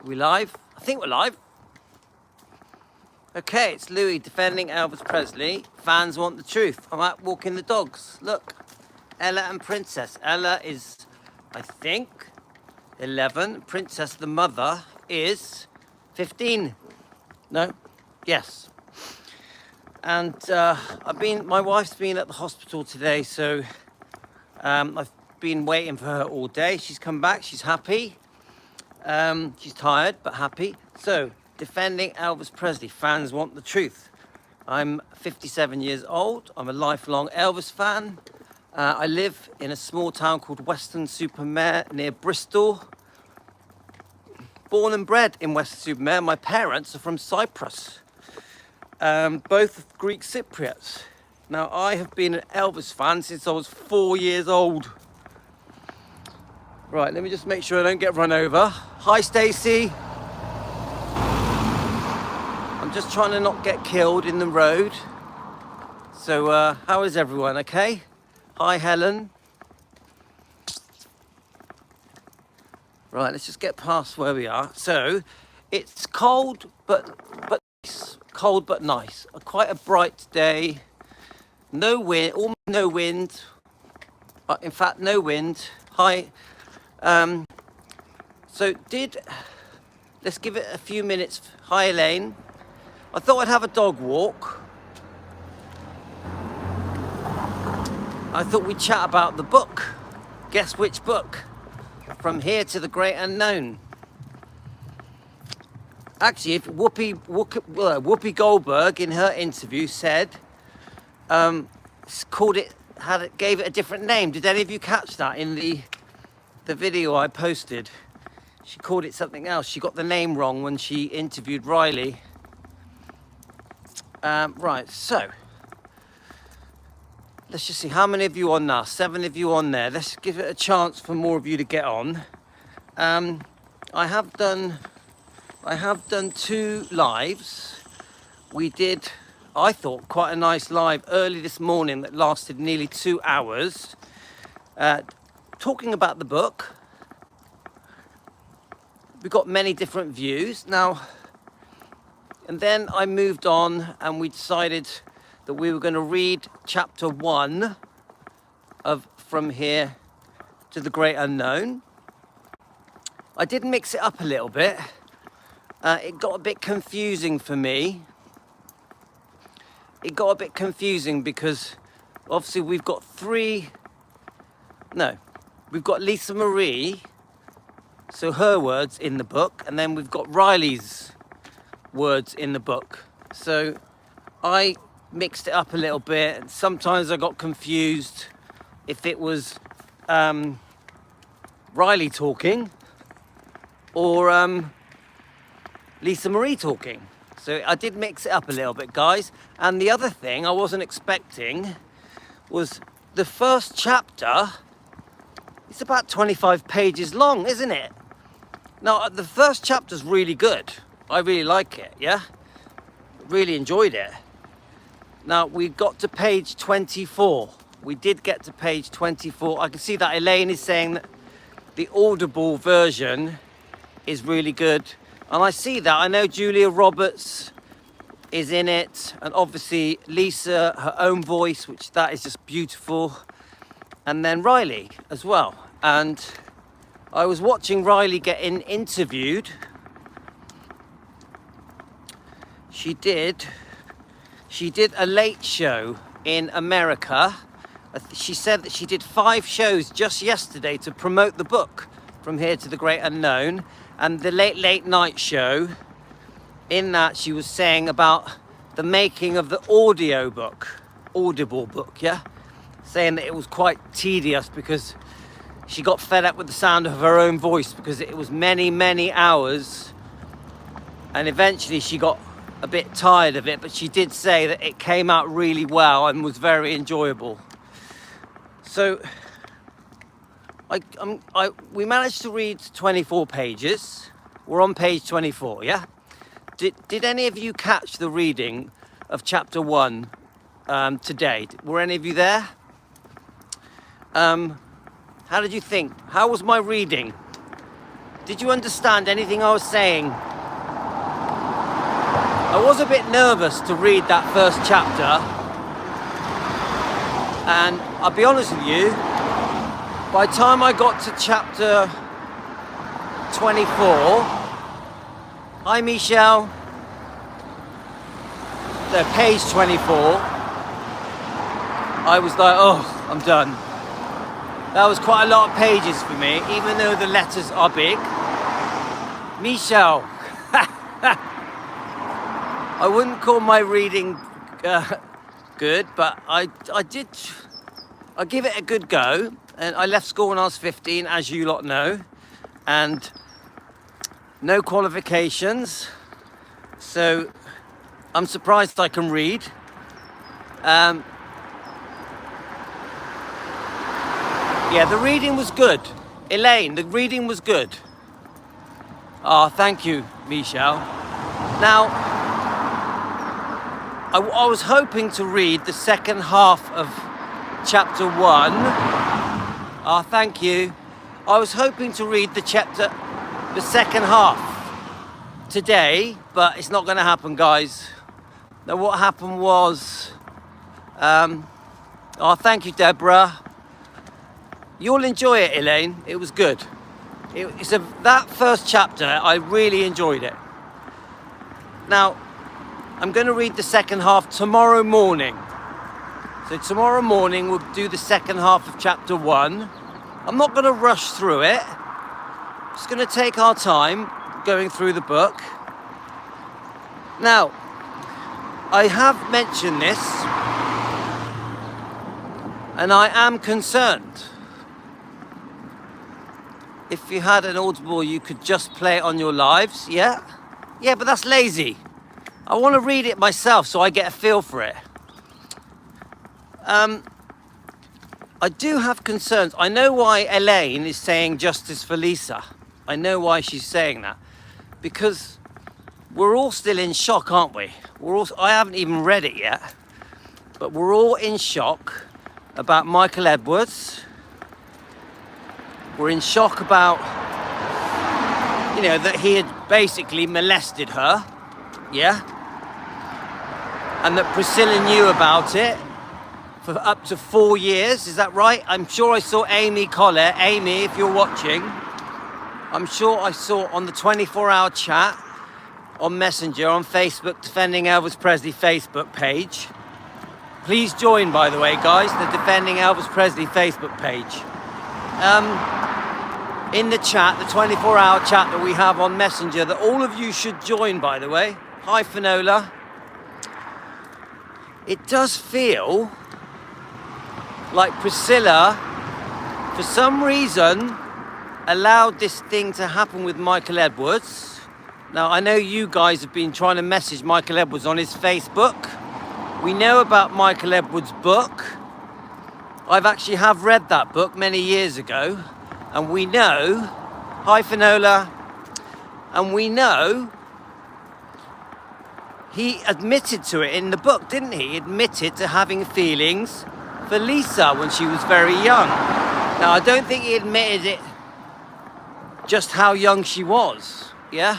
Are we live? I think we're live. Okay, it's Louis defending Elvis Presley. Fans want the truth. I'm out walking the dogs. Look, Ella and Princess. Ella is, I think, 11. Princess, the mother, is 15. No? Yes. And my wife's been at the hospital today, so I've been waiting for her all day. She's come back, she's happy. She's tired, but happy. So, defending Elvis Presley. Fans want the truth. I'm 57 years old. I'm a lifelong Elvis fan. I live in a small town called Weston-super-Mare near Bristol. Born and bred in Weston-super-Mare. My parents are from Cyprus. Both Greek Cypriots. Now, I have been an Elvis fan since I was 4 years old. Right, let me just make sure I don't get run over. Hi, Stacey. I'm just trying to not get killed in the road. So, how is everyone, okay? Hi, Helen. Right, let's just get past where we are. So, it's cold, but nice. Cold, but nice. Quite a bright day. No wind, almost no wind. In fact, no wind. Hi. Let's give it a few minutes. Hi, Elaine. I thought I'd have a dog walk. I thought we'd chat about the book. Guess which book? From Here to the Great Unknown. Actually, if Whoopi Goldberg in her interview said, gave it a different name. Did any of you catch that in the video I posted? She called it something else. She got the name wrong when she interviewed Riley. Right, so let's just see how many of you on now. 7 of you on there. Let's give it a chance for more of you to get on. I have done 2 lives. We did, I thought, quite a nice live early this morning that lasted nearly 2 hours, talking about the book. We got many different views now, and then I moved on and we decided that we were going to read chapter 1 of From Here to the Great Unknown. I did mix it up a little bit. It got a bit confusing for me. It got a bit confusing because obviously we've got Lisa Marie, so her words in the book, and then we've got Riley's words in the book. So I mixed it up a little bit, and sometimes I got confused if it was Riley talking or Lisa Marie talking. So I did mix it up a little bit, guys. And the other thing I wasn't expecting was the first chapter. It's about 25 pages long, isn't it? Now, the first chapter's really good. I really like it, yeah? Really enjoyed it. Now, we got to page 24. We did get to page 24. I can see that Elaine is saying that the Audible version is really good. And I see that. I know Julia Roberts is in it. And obviously Lisa, her own voice, which that is just beautiful. And then Riley as well. And I was watching Riley getting interviewed. She did a late show in America. She said that she did 5 shows just yesterday to promote the book, From Here to the Great Unknown. And the late night show, in that she was saying about the making of the Audible book, yeah? Saying that it was quite tedious because she got fed up with the sound of her own voice because it was many, many hours. And eventually she got a bit tired of it, but she did say that it came out really well and was very enjoyable. So we managed to read 24 pages. We're on page 24, yeah? Did any of you catch the reading of chapter 1 today? Were any of you there? How did you think? How was my reading? Did you understand anything I was saying? I was a bit nervous to read that first chapter. And I'll be honest with you, by the time I got to chapter 24, hi Michelle, the page 24, I was like, oh, I'm done. That was quite a lot of pages for me, even though the letters are big. Michelle, I wouldn't call my reading good, but I give it a good go. And I left school when I was 15, as you lot know, and no qualifications, so I'm surprised I can read. Yeah, the reading was good. Elaine, the reading was good. Oh, thank you, Michelle. Now, I was hoping to read the second half of chapter 1. Oh, thank you. I was hoping to read the second half today, but it's not going to happen, guys. Now, what happened was, oh, thank you, Deborah. You'll enjoy it, Elaine. It was good. That first chapter, I really enjoyed it. Now, I'm going to read the second half tomorrow morning. So tomorrow morning we'll do the second half of chapter 1. I'm not going to rush through it. Just going to take our time going through the book. Now, I have mentioned this, and I am concerned. If you had an Audible, you could just play it on your lives, yeah? Yeah, but that's lazy. I want to read it myself so I get a feel for it. I do have concerns. I know why Elaine is saying justice for Lisa. I know why she's saying that. Because we're all still in shock, aren't we? I haven't even read it yet. But we're all in shock about Michael Edwards. We're in shock about, that he had basically molested her. Yeah? And that Priscilla knew about it for up to 4 years, is that right? I'm sure I saw Amy Collier. Amy, if you're watching, I'm sure I saw on the 24-hour chat on Messenger, on Facebook, Defending Elvis Presley Facebook page. Please join, by the way, guys, the Defending Elvis Presley Facebook page. In the chat, the 24-hour chat that we have on Messenger, that all of you should join, by the way. Hi, Finola. It does feel like Priscilla, for some reason, allowed this thing to happen with Michael Edwards. Now, I know you guys have been trying to message Michael Edwards on his Facebook. We know about Michael Edwards' book. I've actually have read that book many years ago. And we know, hi Finola, and we know he admitted to it in the book, didn't he? He admitted to having feelings for Lisa when she was very young. Now, I don't think he admitted it just how young she was, yeah?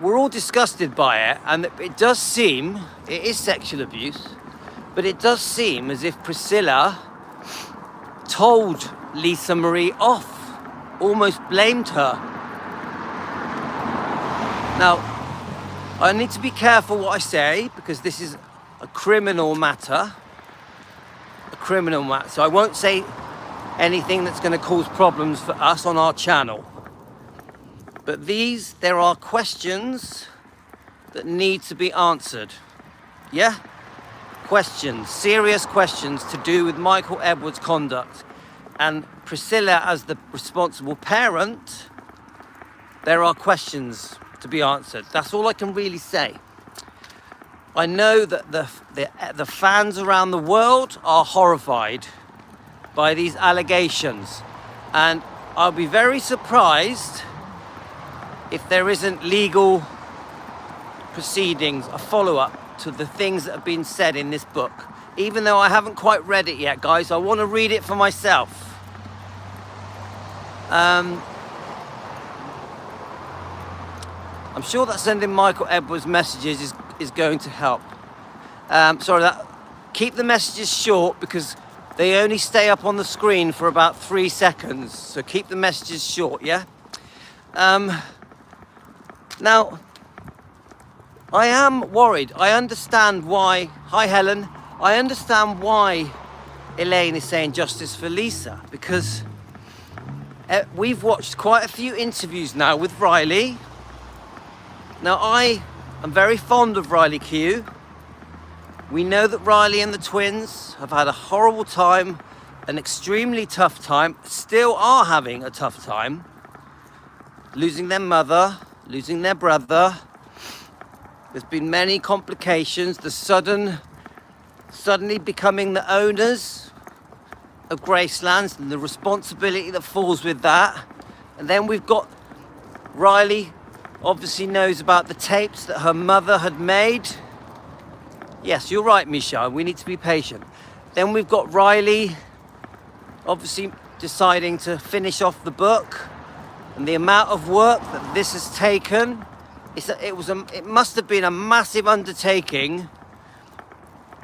We're all disgusted by it, and it does seem, it is sexual abuse, but it does seem as if Priscilla told Lisa Marie off, almost blamed her. Now, I need to be careful what I say, because this is a criminal matter. So I won't say anything that's going to cause problems for us on our channel. But there are questions that need to be answered. Yeah? Questions, serious questions to do with Michael Edwards' conduct. And Priscilla, as the responsible parent, there are questions to be answered. That's all I can really say. I know that the fans around the world are horrified by these allegations. And I'll be very surprised if there isn't legal proceedings, a follow-up to the things that have been said in this book. Even though I haven't quite read it yet, guys, I want to read it for myself. I'm sure that sending Michael Edwards messages is going to help. Keep the messages short because they only stay up on the screen for about 3 seconds. So keep the messages short, yeah? Now, I am worried. I understand why. Hi, Helen. I understand why Elaine is saying justice for Lisa, because we've watched quite a few interviews now with Riley. Now, I am very fond of Riley Q. We know that Riley and the twins have had a horrible time, an extremely tough time, still are having a tough time, losing their mother, losing their brother. There's been many complications, the suddenly becoming the owners of Gracelands and the responsibility that falls with that. And then we've got Riley obviously knows about the tapes that her mother had made. Yes, you're right, Misha, we need to be patient. Then we've got Riley obviously deciding to finish off the book, and the amount of work that this has taken. It must have been a massive undertaking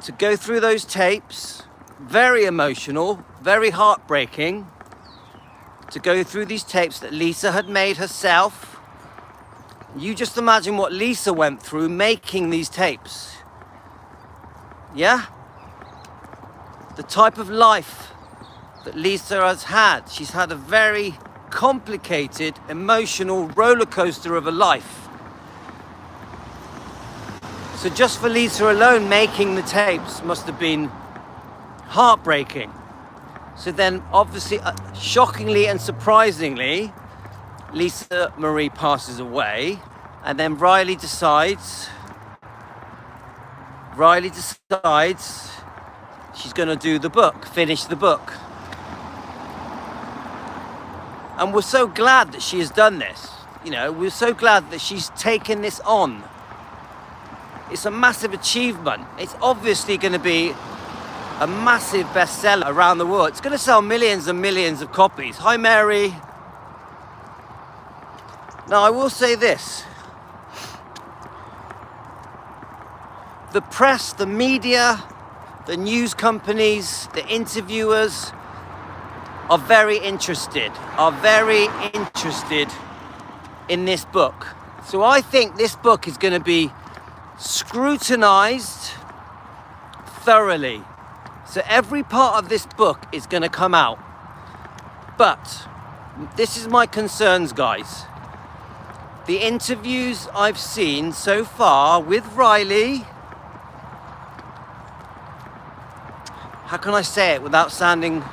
to go through those tapes. Very emotional, very heartbreaking to go through these tapes that Lisa had made herself. You just imagine what Lisa went through making these tapes. Yeah? The type of life that Lisa has had. She's had a very complicated, emotional roller coaster of a life. So just for Lisa alone, making the tapes must have been heartbreaking. So then, obviously, shockingly and surprisingly, Lisa Marie passes away, and then Riley decides she's going to do the book, finish the book. And we're so glad that she has done this. You know, we're so glad that she's taken this on. It's a massive achievement. It's obviously going to be a massive bestseller around the world. It's going to sell millions and millions of copies. Hi, Mary. Now, I will say this. The press, the media, the news companies, the interviewers are very interested in this book. So I think this book is going to be scrutinized thoroughly. So every part of this book is going to come out. But this is my concerns, guys. The interviews I've seen so far with Riley, how can I say it without sounding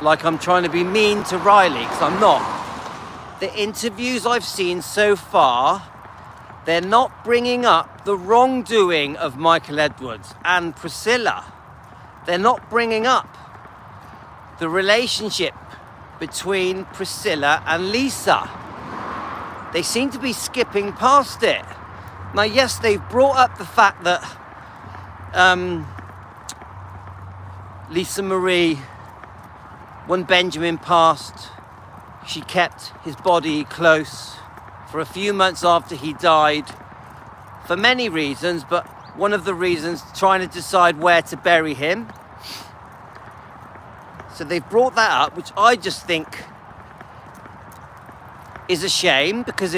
like I'm trying to be mean to Riley, because I'm not. The interviews I've seen so far, they're not bringing up the wrongdoing of Michael Edwards and Priscilla. They're not bringing up the relationship between Priscilla and Lisa. They seem to be skipping past it. Now, yes, they've brought up the fact that Lisa Marie, when Benjamin passed, she kept his body close for a few months after he died, for many reasons, but one of the reasons, trying to decide where to bury him. So they've brought that up, which I just think is a shame, because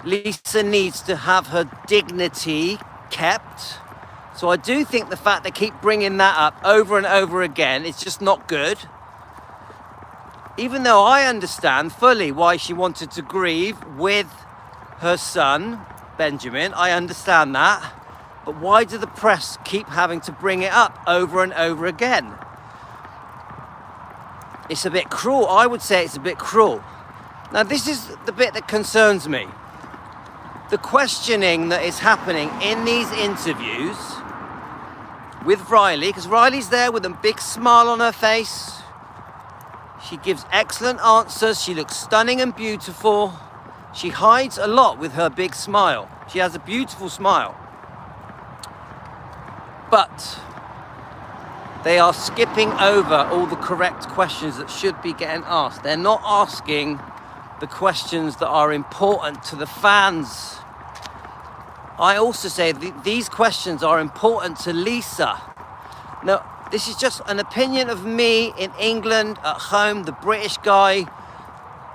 Lisa needs to have her dignity kept. So I do think the fact they keep bringing that up over and over again, it's just not good. Even though I understand fully why she wanted to grieve with her son, Benjamin, I understand that. But why do the press keep having to bring it up over and over again? It's a bit cruel. I would say it's a bit cruel. Now, this is the bit that concerns me. The questioning that is happening in these interviews with Riley, because Riley's there with a big smile on her face. She gives excellent answers. She looks stunning and beautiful. She hides a lot with her big smile. She has a beautiful smile. But they are skipping over all the correct questions that should be getting asked. They're not asking the the questions that are important to the fans. I also say these questions are important to Lisa. Now, this is just an opinion of me in England at home, the British guy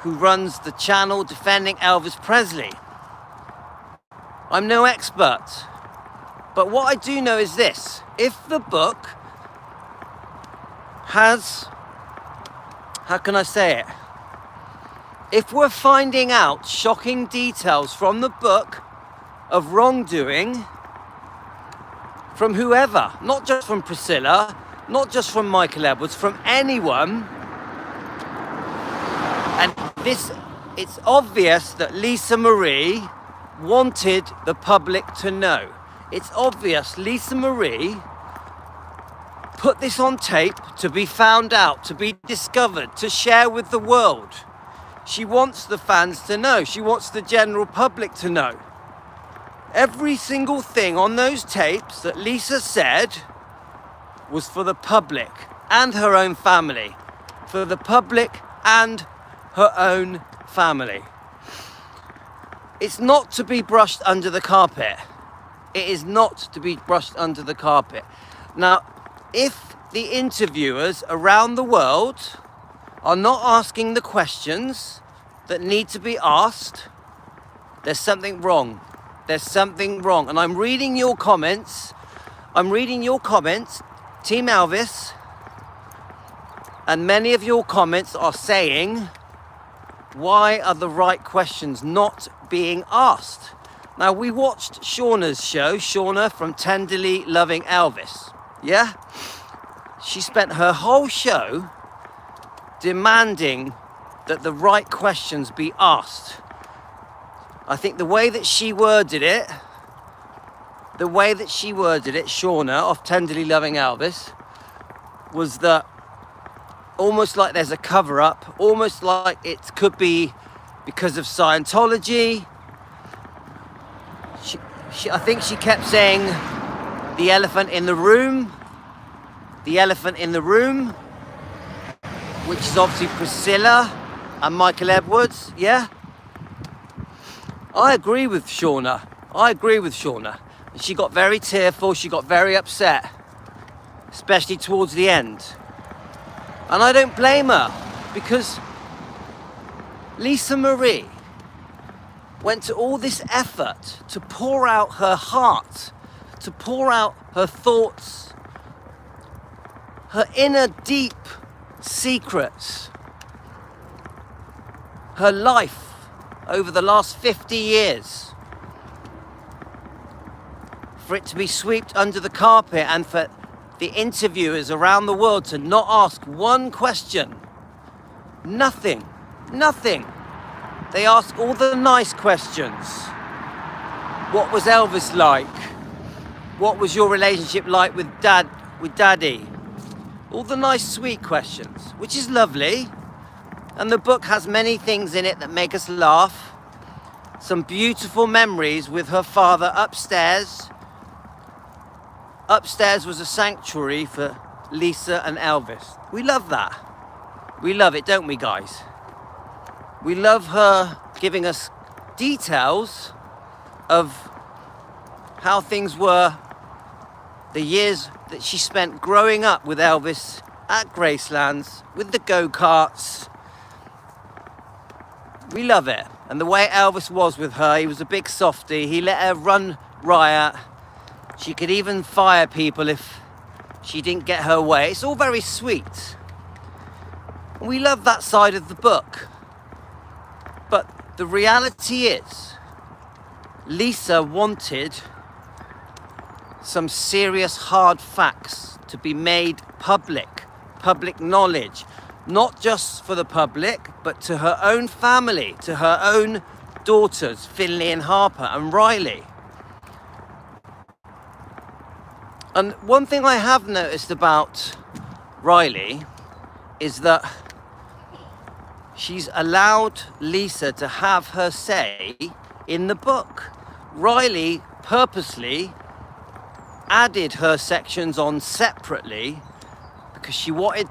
who runs the channel defending Elvis Presley. I'm no expert, but what I do know is this: if the book has, how can I say it? If we're finding out shocking details from the book of wrongdoing from whoever, not just from Priscilla, not just from Michael Edwards, from anyone, and it's obvious that Lisa Marie wanted the public to know. It's obvious Lisa Marie put this on tape to be found out, to be discovered, to share with the world. She wants the fans to know. She wants the general public to know. Every single thing on those tapes that Lisa said was for the public and her own family. For the public and her own family. It's not to be brushed under the carpet. It is not to be brushed under the carpet. Now, if the interviewers around the world are not asking the questions that need to be asked, there's something wrong. There's something wrong. And I'm reading your comments. Team Elvis. And many of your comments are saying, why are the right questions not being asked? Now, we watched Shauna's show, Shauna from Tenderly Loving Elvis. Yeah? She spent her whole show demanding that the right questions be asked. I think the way that she worded it, Shauna of Tenderly Loving Elvis, was that almost like there's a cover-up, almost like it could be because of Scientology. I think she kept saying the elephant in the room, which is obviously Priscilla and Michael Edwards, yeah? I agree with Shauna. She got very tearful, she got very upset, especially towards the end. And I don't blame her, because Lisa Marie went to all this effort to pour out her heart, to pour out her thoughts, her inner deep secrets, her life over the last 50 years, for it to be swept under the carpet and for the interviewers around the world to not ask one question. Nothing. They ask all the nice questions. What was Elvis like? What was your relationship like with Daddy? All the nice, sweet questions, which is lovely. And the book has many things in it that make us laugh. Some beautiful memories with her father upstairs. Upstairs was a sanctuary for Lisa and Elvis. We love that. We love it, don't we, guys? We love her giving us details of how things were, the years that she spent growing up with Elvis at Gracelands, with the go-karts. We love it. And the way Elvis was with her, he was a big softie. He let her run riot. She could even fire people if she didn't get her way. It's all very sweet. And we love that side of the book. But the reality is, Lisa wanted some serious hard facts to be made public knowledge, not just for the public, but to her own family, to her own daughters, Finley and Harper and Riley. And one thing I have noticed about Riley is that she's allowed Lisa to have her say in the book. Riley purposely added her sections on separately because she wanted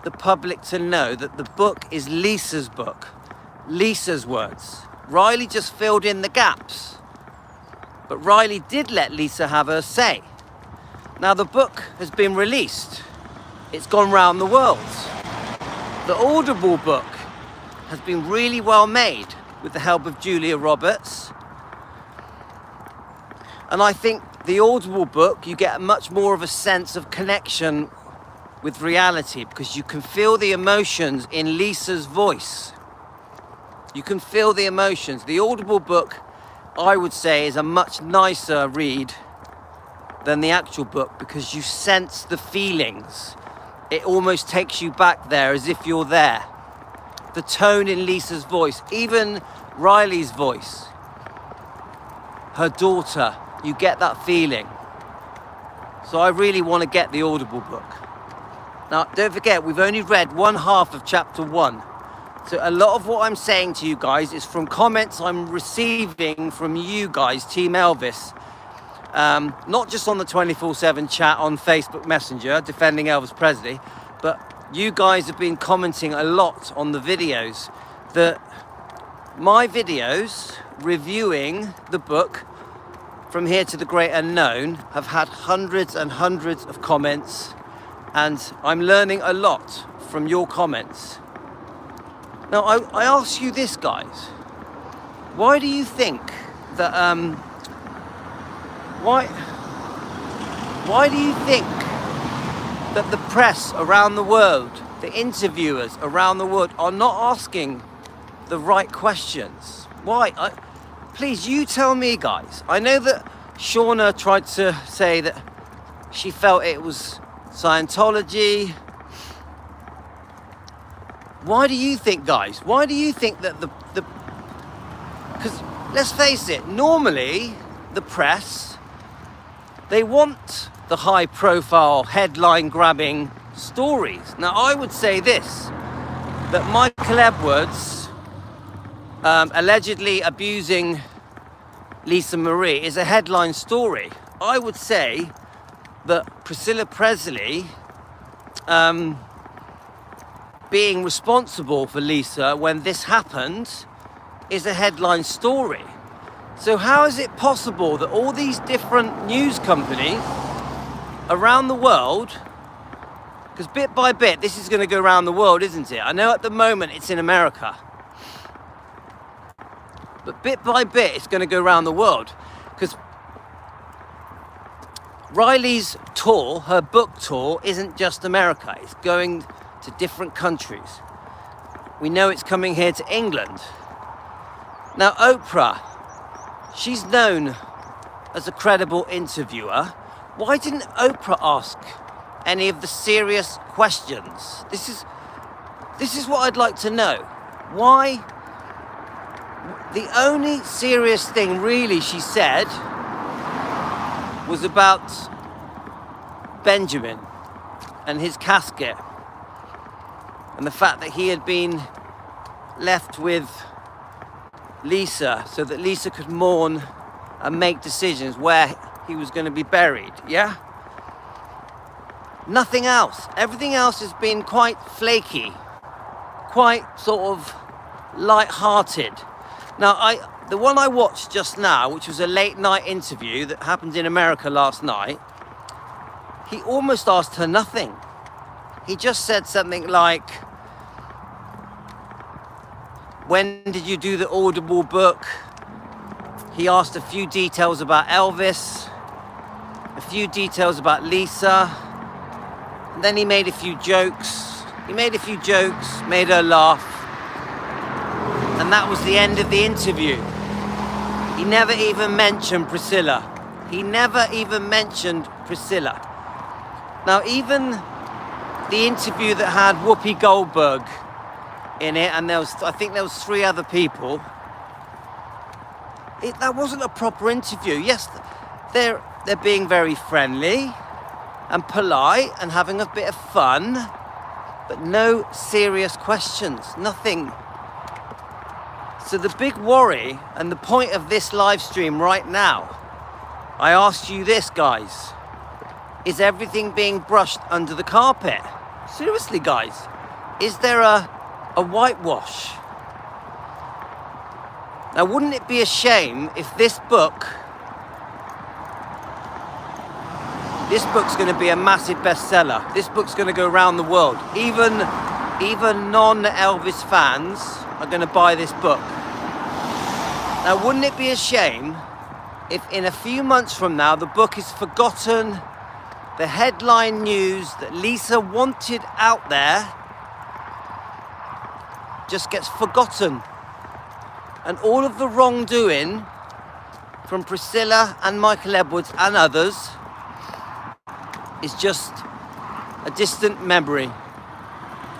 the public to know that the book is Lisa's book. Lisa's words. Riley just filled in the gaps. But Riley did let Lisa have her say. Now the book has been released. It's gone round the world. The Audible book has been really well made with the help of Julia Roberts. And I think the Audible book, you get much more of a sense of connection with reality because you can feel the emotions in Lisa's voice. You can feel the emotions. The Audible book, I would say, is a much nicer read than the actual book because you sense the feelings. It almost takes you back there as if you're there. The tone in Lisa's voice, even Riley's voice, her daughter, you get that feeling. So I really want to get the Audible book. Now, don't forget, we've only read one half of chapter 1. So a lot of what I'm saying to you guys is from comments I'm receiving from you guys, Team Elvis. Not just on the 24/7 chat on Facebook Messenger, defending Elvis Presley, but you guys have been commenting a lot on the videos that my videos reviewing the book From Here to the Great Unknown have had hundreds and hundreds of comments, and I'm learning a lot from your comments. Now, I ask you this, guys. Why do you think that, why do you think that the press around the world, the interviewers around the world are not asking the right questions? Why? Please, you tell me, guys. I know that Shauna tried to say that she felt it was Scientology. Why do you think, guys? Why do you think that because let's face it, normally the press, they want the high profile headline grabbing stories. Now I would say this, that Michael Edwards allegedly abusing Lisa Marie is a headline story. I would say that Priscilla Presley being responsible for Lisa when this happened is a headline story. So how is it possible that all these different news companies around the world, because bit by bit this is going to go around the world, isn't it? I know at the moment it's in America, but bit by bit it's going to go around the world, because Riley's tour, her book tour, isn't just America, it's going to different countries. We know it's coming here to England. Now Oprah, she's known as a credible interviewer. Why didn't Oprah ask any of the serious questions? This is what I'd like to know. Why? The only serious thing really she said was about Benjamin and his casket, and the fact that he had been left with Lisa so that Lisa could mourn and make decisions where he was going to be buried, yeah? Nothing else. Everything else has been quite flaky, quite sort of light-hearted. Now, the one I watched just now, which was a late night interview that happened in America last night, he almost asked her nothing. He just said something like, when did you do the Audible book? He asked a few details about Elvis, a few details about Lisa, and then he made a few jokes. Made her laugh, and that was the end of the interview. He never even mentioned Priscilla. Now, even the interview that had Whoopi Goldberg in it, and I think there was 3 other people, that wasn't a proper interview. Yes, they're being very friendly and polite and having a bit of fun, but no serious questions, nothing. So the big worry and the point of this live stream right now, I ask you this, guys, is everything being brushed under the carpet? Seriously, guys, is there a whitewash? Now, wouldn't it be a shame if this book's going to be a massive bestseller. This book's going to go around the world. Even non-Elvis fans are going to buy this book. Now, wouldn't it be a shame if in a few months from now the book is forgotten, the headline news that Lisa wanted out there just gets forgotten, and all of the wrongdoing from Priscilla and Michael Edwards and others is just a distant memory.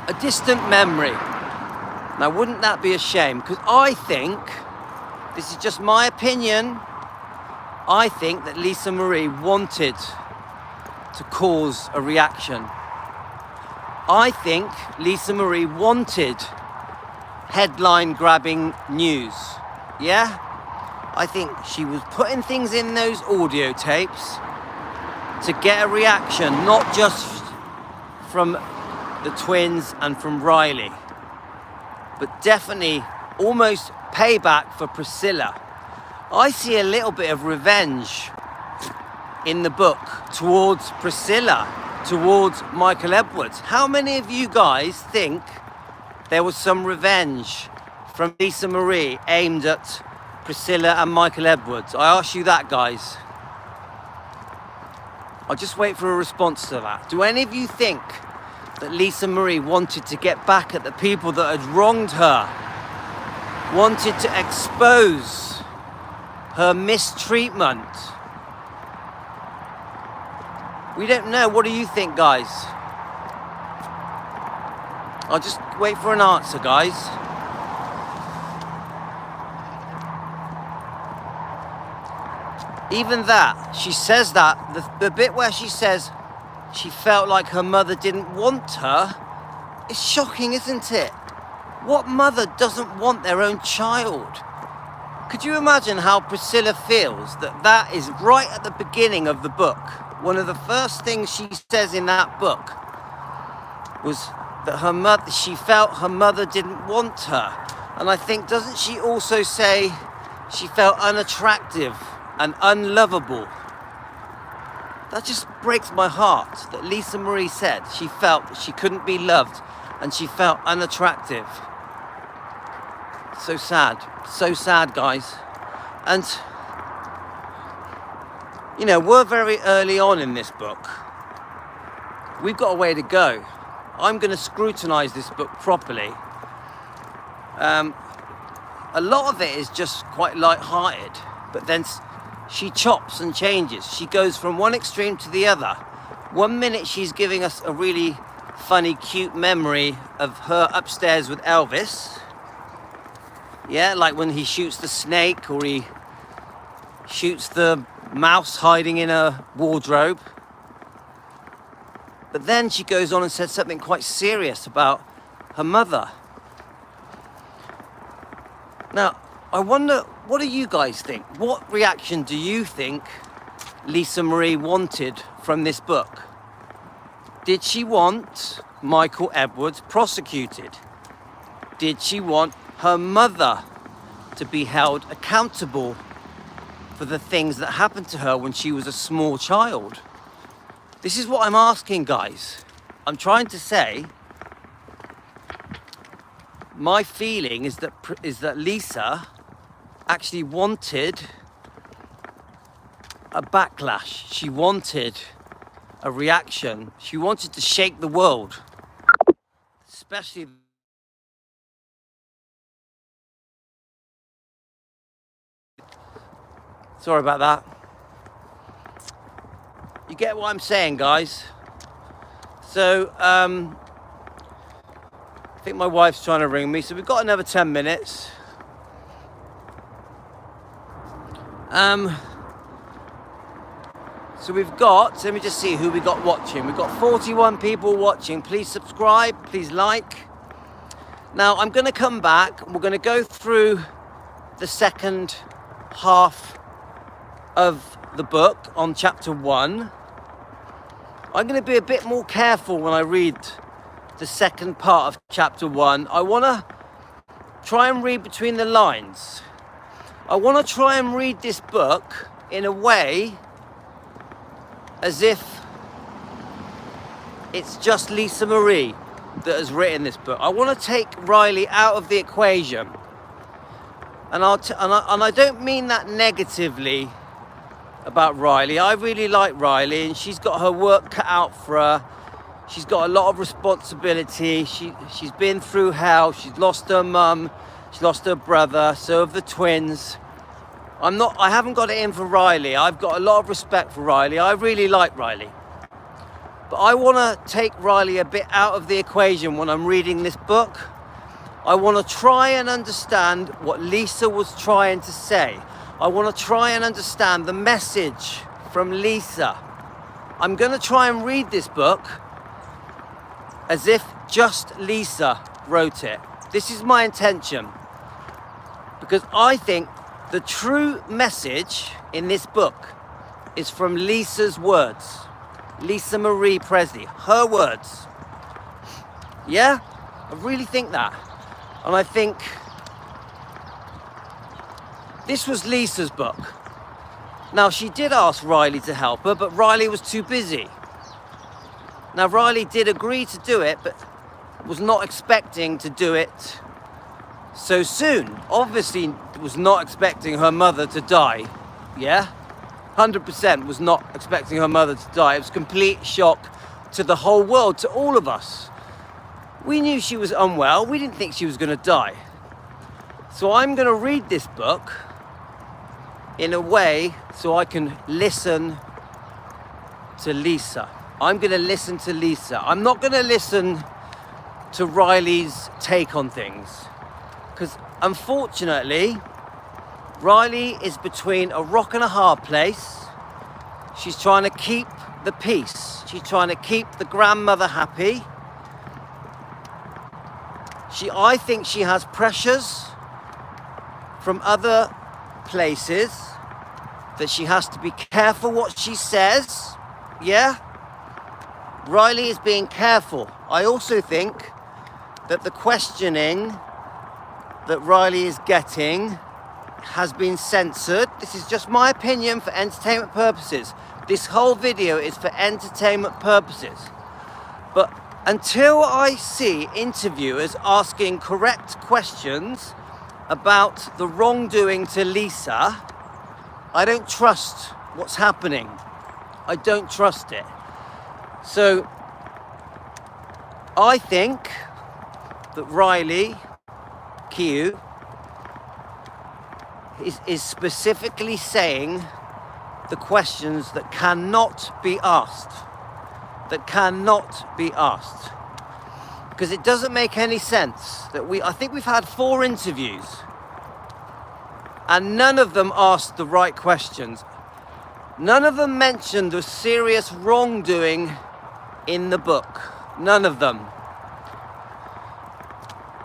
A distant memory. Now, wouldn't that be a shame? Because I think, this is just my opinion, I think that Lisa Marie wanted to cause a reaction. I think Lisa Marie wanted headline-grabbing news. Yeah? I think she was putting things in those audio tapes to get a reaction, not just from the twins and from Riley, but definitely almost payback for Priscilla. I see a little bit of revenge in the book towards Priscilla, towards Michael Edwards. How many of you guys think there was some revenge from Lisa Marie aimed at Priscilla and Michael Edwards? I ask you that, guys. I'll just wait for a response to that. Do any of you think that Lisa Marie wanted to get back at the people that had wronged her? Wanted to expose her mistreatment? We don't know. What do you think, guys? I'll just wait for an answer, guys. Even that, she says that, the bit where she says she felt like her mother didn't want her, is shocking, isn't it? What mother doesn't want their own child? Could you imagine how Priscilla feels that is right at the beginning of the book? One of the first things she says in that book was that her mother, she felt her mother didn't want her. And I think, doesn't she also say she felt unattractive and unlovable? That just breaks my heart that Lisa Marie said she felt that she couldn't be loved and she felt unattractive. So sad, guys. And you know, we're very early on in this book. We've got a way to go. I'm going to scrutinize this book properly. A lot of it is just quite light-hearted, but then she chops and changes. She goes from one extreme to the other. One minute she's giving us a really funny, cute memory of her upstairs with Elvis. Yeah, like when he shoots the snake or he shoots the mouse hiding in a wardrobe. But then she goes on and says something quite serious about her mother. Now, I wonder, what do you guys think? What reaction do you think Lisa Marie wanted from this book? Did she want Michael Edwards prosecuted? Did she want her mother to be held accountable for the things that happened to her when she was a small child? This is what I'm asking, guys. I'm trying to say, my feeling is that Lisa actually wanted a backlash. She wanted a reaction. She wanted to shake the world, especially. Sorry about that. You get what I'm saying, guys? So, I think my wife's trying to ring me, so we've got another 10 minutes. So we've got, let me just see who we got watching. We've got 41 people watching. Please subscribe, please like. Now, I'm going to come back. We're going to go through the second half of the book on chapter 1. I'm going to be a bit more careful when I read the second part of chapter 1. I want to try and read between the lines. I want to try and read this book in a way as if it's just Lisa Marie that has written this book. I want to take Riley out of the equation. And I don't mean that negatively about Riley. I really like Riley, and she's got her work cut out for her. She's got a lot of responsibility. She's been through hell. She's lost her mum. She's lost her brother. So have the twins. I haven't got it in for Riley. I've got a lot of respect for Riley. I really like Riley. But I want to take Riley a bit out of the equation when I'm reading this book. I want to try and understand what Lisa was trying to say. I want to try and understand the message from Lisa. I'm going to try and read this book as if just Lisa wrote it. This is my intention, because I think the true message in this book is from Lisa's words. Lisa Marie Presley, her words. Yeah, I really think that. And I think this was Lisa's book. Now, she did ask Riley to help her, but Riley was too busy. Now, Riley did agree to do it, but was not expecting to do it so soon. Obviously, was not expecting her mother to die. Yeah? 100% was not expecting her mother to die. It was a complete shock to the whole world, to all of us. We knew she was unwell. We didn't think she was going to die. So I'm going to read this book in a way so I can listen to Lisa. I'm going to listen to Lisa. I'm not going to listen to Riley's take on things, because unfortunately, Riley is between a rock and a hard place. She's trying to keep the peace. She's trying to keep the grandmother happy. I think she has pressures from other places that she has to be careful what she says. Yeah? Riley is being careful. I also think that the questioning that Riley is getting has been censored. This is just my opinion for entertainment purposes. This whole video is for entertainment purposes. But until I see interviewers asking correct questions about the wrongdoing to Lisa, I don't trust what's happening. I don't trust it. So I think that Riley Q is specifically saying the questions that cannot be asked. That cannot be asked. Because it doesn't make any sense that I think we've had 4 interviews and none of them asked the right questions. None of them mentioned the serious wrongdoing in the book. None of them.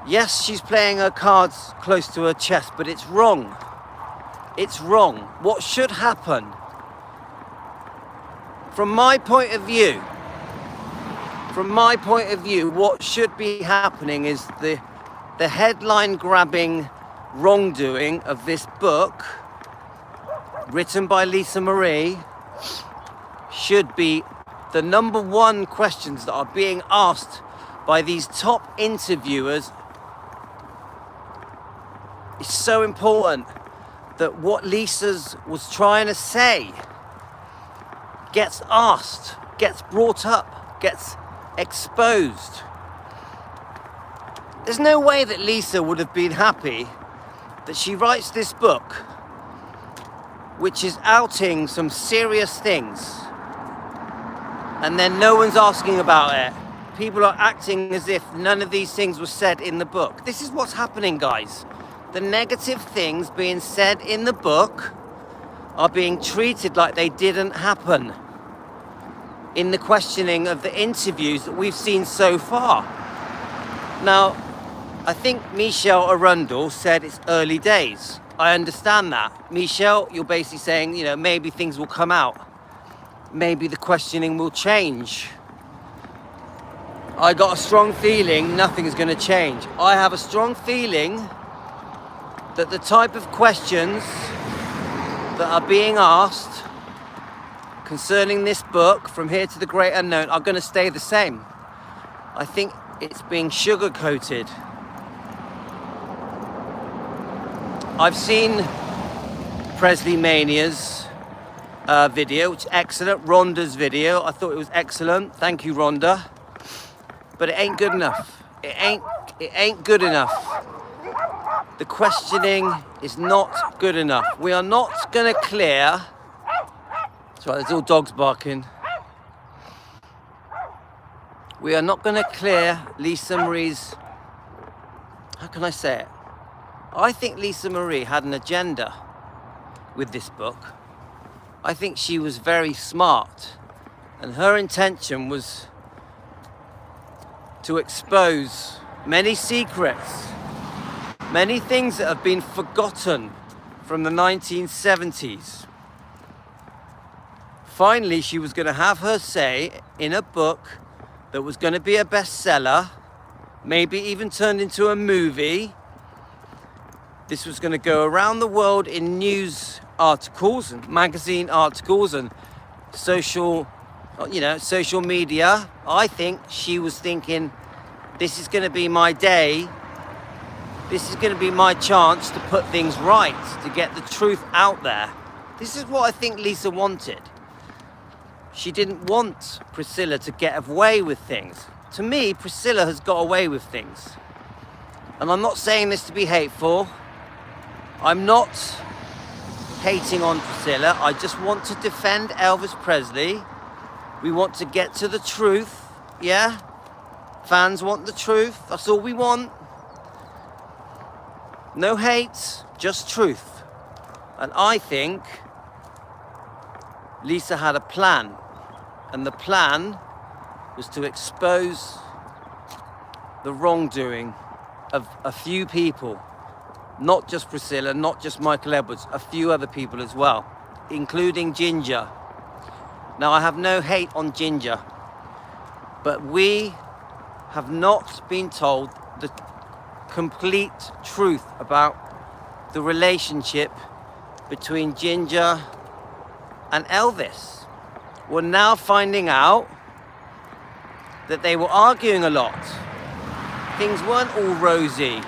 Yes, she's playing her cards close to her chest, but it's wrong. It's wrong. What should happen, from my point of view, what should be happening is the headline grabbing wrongdoing of this book, written by Lisa Marie, should be the number 1 questions that are being asked by these top interviewers. It's so important that what Lisa's was trying to say gets asked, gets brought up, gets exposed. There's no way that Lisa would have been happy that she writes this book which is outing some serious things and then no one's asking about it. People are acting as if none of these things were said in the book. This is what's happening, guys. The negative things being said in the book are being treated like they didn't happen in the questioning of the interviews that we've seen so far. Now, I think Michelle Arundel said it's early days. I understand that. Michelle, you're basically saying, you know, maybe things will come out. Maybe the questioning will change. I got a strong feeling nothing is going to change. I have a strong feeling that the type of questions that are being asked concerning this book, From Here to the Great Unknown, are going to stay the same. I think it's being sugar-coated. I've seen Presley Mania's video, which is excellent. Rhonda's video, I thought it was excellent. Thank you, Rhonda. But it ain't good enough. It ain't good enough. The questioning is not good enough. We are not going to clear... Sorry, there's all dogs barking. We are not going to clear Lisa Marie's... How can I say it? I think Lisa Marie had an agenda with this book. I think she was very smart, and her intention was to expose many secrets, many things that have been forgotten from the 1970s. Finally, she was going to have her say in a book that was going to be a bestseller, maybe even turned into a movie. This was going to go around the world in news articles and magazine articles and social media. I think she was thinking, this is going to be my day. This is going to be my chance to put things right, to get the truth out there. This is what I think Lisa wanted. She didn't want Priscilla to get away with things. To me, Priscilla has got away with things. And I'm not saying this to be hateful. I'm not hating on Priscilla. I just want to defend Elvis Presley. We want to get to the truth, yeah? Fans want the truth. That's all we want. No hate, just truth. And I think Lisa had a plan. And the plan was to expose the wrongdoing of a few people. Not just Priscilla, not just Michael Edwards, a few other people as well, including Ginger. Now, I have no hate on Ginger, but we have not been told the complete truth about the relationship between Ginger and Elvis. We're now finding out that they were arguing a lot. Things weren't all rosy.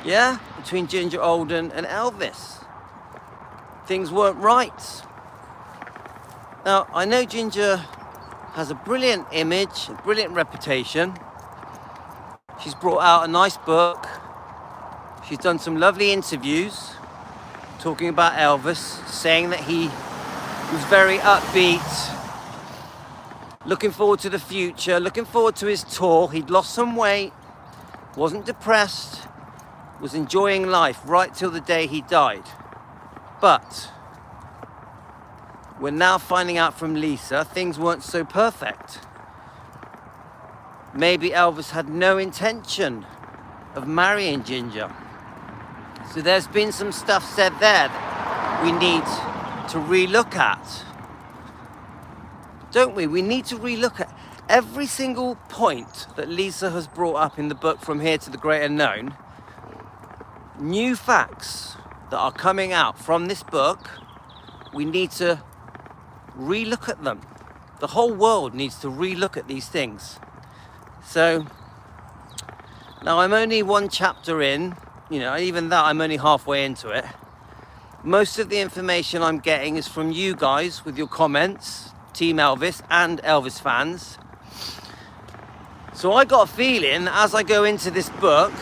Yeah, between Ginger Alden and Elvis. Things weren't right. Now, I know Ginger has a brilliant image, a brilliant reputation. She's brought out a nice book. She's done some lovely interviews talking about Elvis, saying that he was very upbeat, looking forward to the future, looking forward to his tour. He'd lost some weight, wasn't depressed, was enjoying life right till the day he died. But we're now finding out from Lisa things weren't so perfect. Maybe Elvis had no intention of marrying Ginger. So there's been some stuff said there that we need to relook at. Don't we? We need to relook at every single point that Lisa has brought up in the book From Here to the Great Unknown. New facts that are coming out from this book, we need to relook at them. The whole world needs to relook at these things. So now I'm only one chapter in, even that I'm only halfway into it. Most of the information I'm getting is from you guys with your comments, Team Elvis and Elvis fans. So I got a feeling as I go into this book,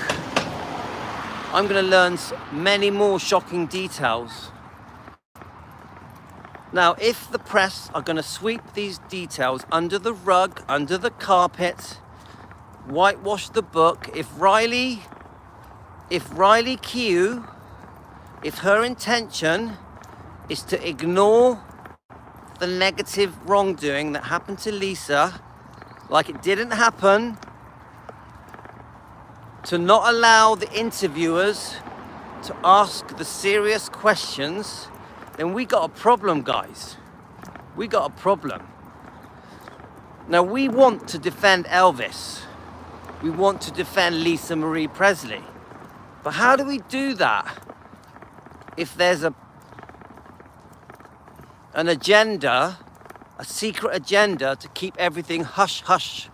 I'm going to learn many more shocking details. Now, if the press are going to sweep these details under the rug, under the carpet, whitewash the book, if Riley Q, if her intention is to ignore the negative wrongdoing that happened to Lisa, like it didn't happen, to not allow the interviewers to ask the serious questions, then we got a problem, guys. We got a problem. Now, we want to defend Elvis. We want to defend Lisa Marie Presley. But how do we do that if there's an agenda, a secret agenda to keep everything hush hush?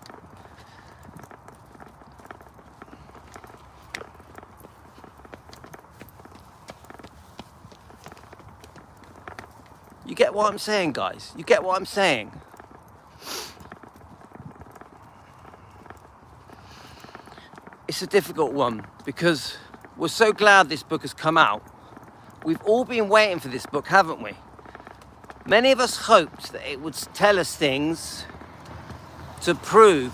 You get what I'm saying, guys? You get what I'm saying? It's a difficult one because we're so glad this book has come out. We've all been waiting for this book, haven't we? Many of us hoped that it would tell us things to prove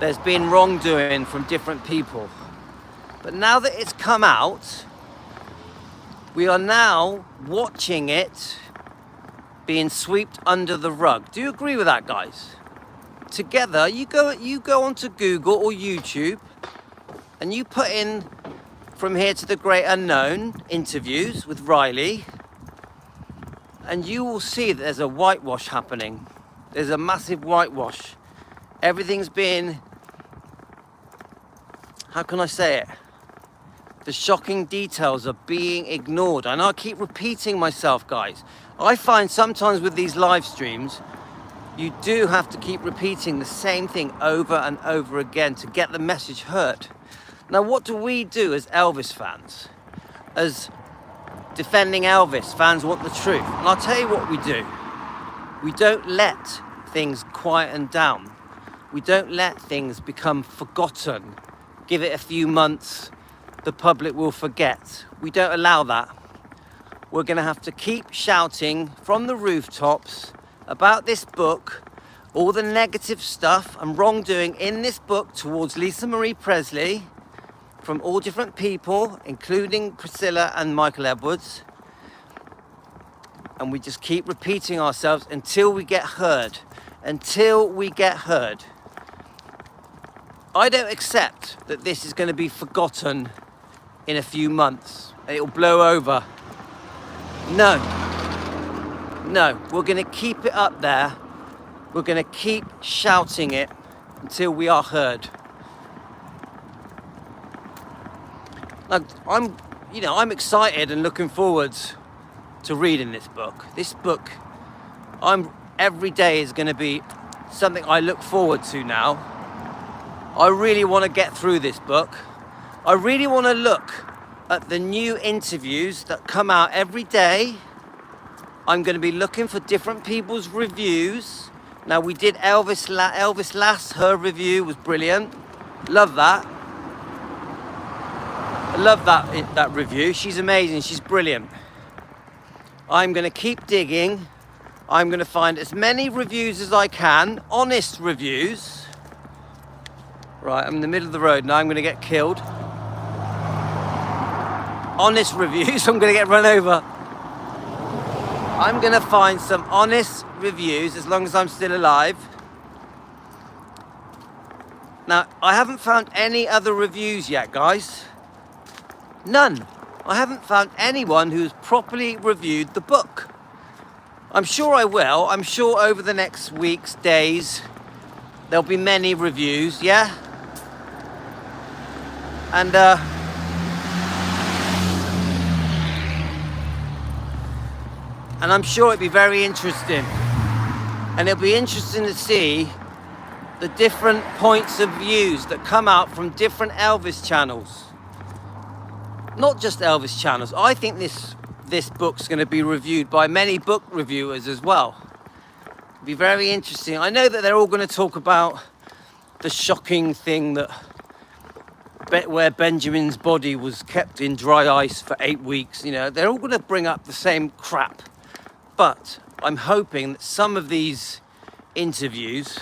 there's been wrongdoing from different people. But now that it's come out, we are now watching it being swept under the rug. Do you agree with that, guys? Together, you go onto Google or YouTube and you put in From Here to the Great Unknown interviews with Riley, and you will see that there's a whitewash happening. There's a massive whitewash. Everything's been, how can I say it? The shocking details are being ignored. And I keep repeating myself, guys. I find sometimes with these live streams, you do have to keep repeating the same thing over and over again to get the message heard. Now, what do we do as Elvis fans? As defending Elvis fans want the truth. And I'll tell you what we do. We don't let things quieten down. We don't let things become forgotten. Give it a few months, the public will forget. We don't allow that. We're going to have to keep shouting from the rooftops about this book, all the negative stuff and wrongdoing in this book towards Lisa Marie Presley from all different people, including Priscilla and Michael Edwards. And we just keep repeating ourselves until we get heard. Until we get heard. I don't accept that this is going to be forgotten in a few months. It'll blow over. No, we're going to keep it up there. We're going to keep shouting it until we are heard. Now, I'm excited and looking forward to reading this book. This book, every day is going to be something I look forward to now. I really want to get through this book. I really want to look at the new interviews that come out every day. I'm going to be looking for different people's reviews. Now, we did Elvis Lass. Her review was brilliant. Love that. I love that review. She's amazing. She's brilliant. I'm going to keep digging. I'm going to find as many reviews as I can. Honest reviews. Right, I'm in the middle of the road now. I'm going to get killed. Honest reviews. I'm going to get run over. I'm going to find some honest reviews as long as I'm still alive. Now, I haven't found any other reviews yet, guys. None. I haven't found anyone who's properly reviewed the book. I'm sure I will. I'm sure over the next weeks, days, there'll be many reviews, yeah? And I'm sure it'd be very interesting. And it'll be interesting to see the different points of views that come out from different Elvis channels. Not just Elvis channels. I think this book's going to be reviewed by many book reviewers as well. It'll be very interesting. I know that they're all going to talk about the shocking thing where Benjamin's body was kept in dry ice for 8 weeks. You know, they're all going to bring up the same crap. But I'm hoping that some of these reviews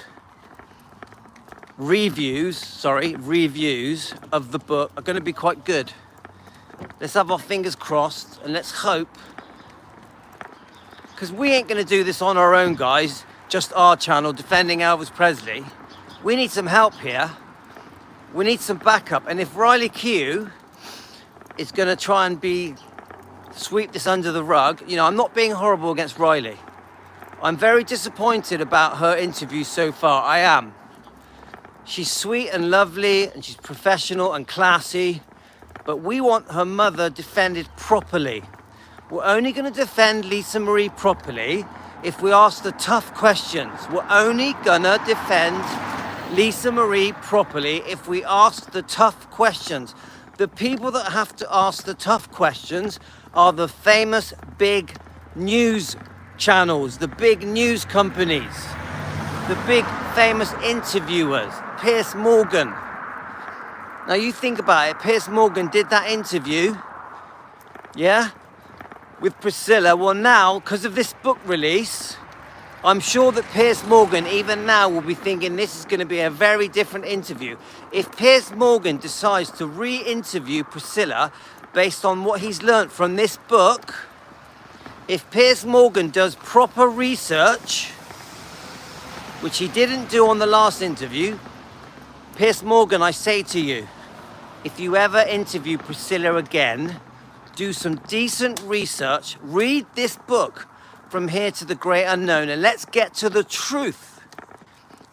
of the book are going to be quite good. Let's have our fingers crossed and let's hope. Because we ain't going to do this on our own, guys. Just our channel defending Elvis Presley. We need some help here. We need some backup. And if Riley Q is going to try and sweep this under the rug, you know, I'm not being horrible against Riley. I'm very disappointed about her interview so far. I am. She's sweet and lovely and she's professional and classy. but we want her mother defended properly. We're only going to defend Lisa Marie properly if we ask the tough questions. We're only going to defend Lisa Marie properly if we ask the tough questions. The people that have to ask the tough questions are the famous big news channels, the big news companies, the big famous interviewers. Piers Morgan. Now you think about it, Piers Morgan did that interview, yeah, with Priscilla. Well now, because of this book release, I'm sure that Piers Morgan even now will be thinking this is going to be a very different interview. If Piers Morgan decides to re-interview Priscilla based on what he's learnt from this book, if Piers Morgan does proper research, which he didn't do on the last interview, Piers Morgan, I say to you, if you ever interview Priscilla again, do some decent research, read this book, From Here to the Great Unknown, and let's get to the truth.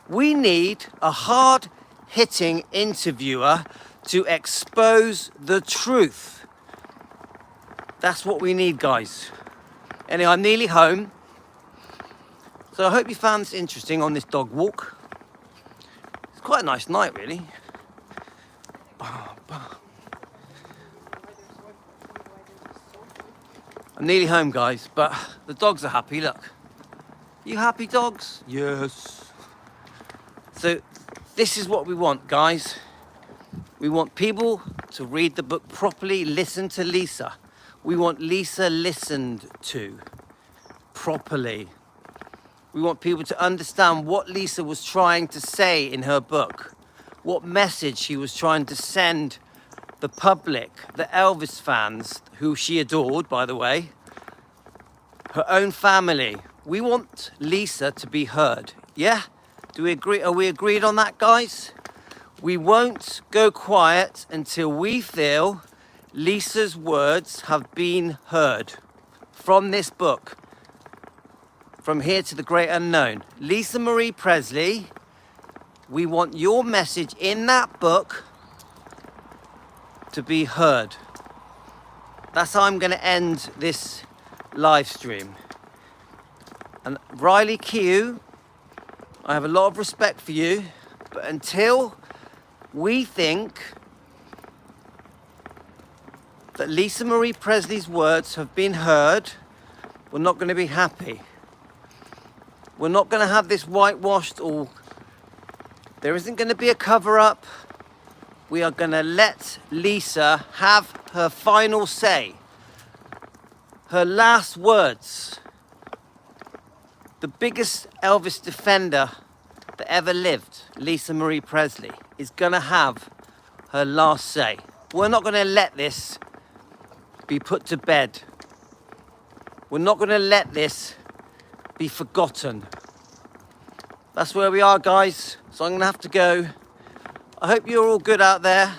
We need a hard-hitting interviewer to expose the truth. That's what we need, guys. Anyway, I'm nearly home. So I hope you found this interesting on this dog walk. It's quite a nice night, really. I'm nearly home, guys, but the dogs are happy, look. You happy, dogs? Yes. So this is what we want, guys. We want people to read the book properly, listen to Lisa. We want Lisa listened to properly. We want people to understand what Lisa was trying to say in her book, what message she was trying to send the public, the Elvis fans, who she adored, by the way, her own family. We want Lisa to be heard. Yeah? Do we agree? Are we agreed on that, guys? We won't go quiet until we feel Lisa's words have been heard from this book, From Here to the Great Unknown. Lisa Marie Presley, we want your message in that book to be heard. That's how I'm going to end this live stream. And Riley Q, I have a lot of respect for you, but until we think that Lisa Marie Presley's words have been heard, we're not going to be happy. We're not going to have this whitewashed, or there isn't going to be a cover-up. We are going to let Lisa have her final say, her last words. The biggest Elvis defender that ever lived, Lisa Marie Presley, is going to have her last say. We're not going to let this be put to bed. We're not going to let this be forgotten. That's where we are, guys. So I'm going to have to go. I hope you're all good out there.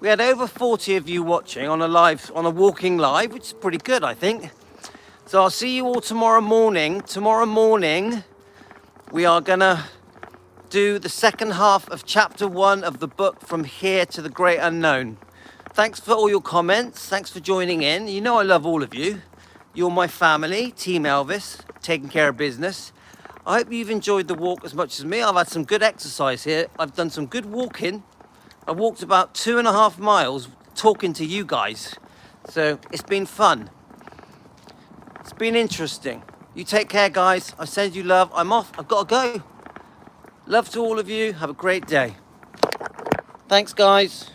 We had over 40 of you watching on a walking live, which is pretty good, I think. So I'll see you all tomorrow morning. Tomorrow morning, we are gonna do the second half of chapter 1 of the book, From Here to the Great Unknown. Thanks for all your comments. Thanks for joining in. You know I love all of you. You're my family, Team Elvis, taking care of business. I hope you've enjoyed the walk as much as me. I've had some good exercise here. I've done some good walking. I walked about 2.5 miles talking to you guys. So it's been fun. It's been interesting. You take care, guys. I send you love. I'm off. I've got to go. Love to all of you. Have a great day. Thanks, guys.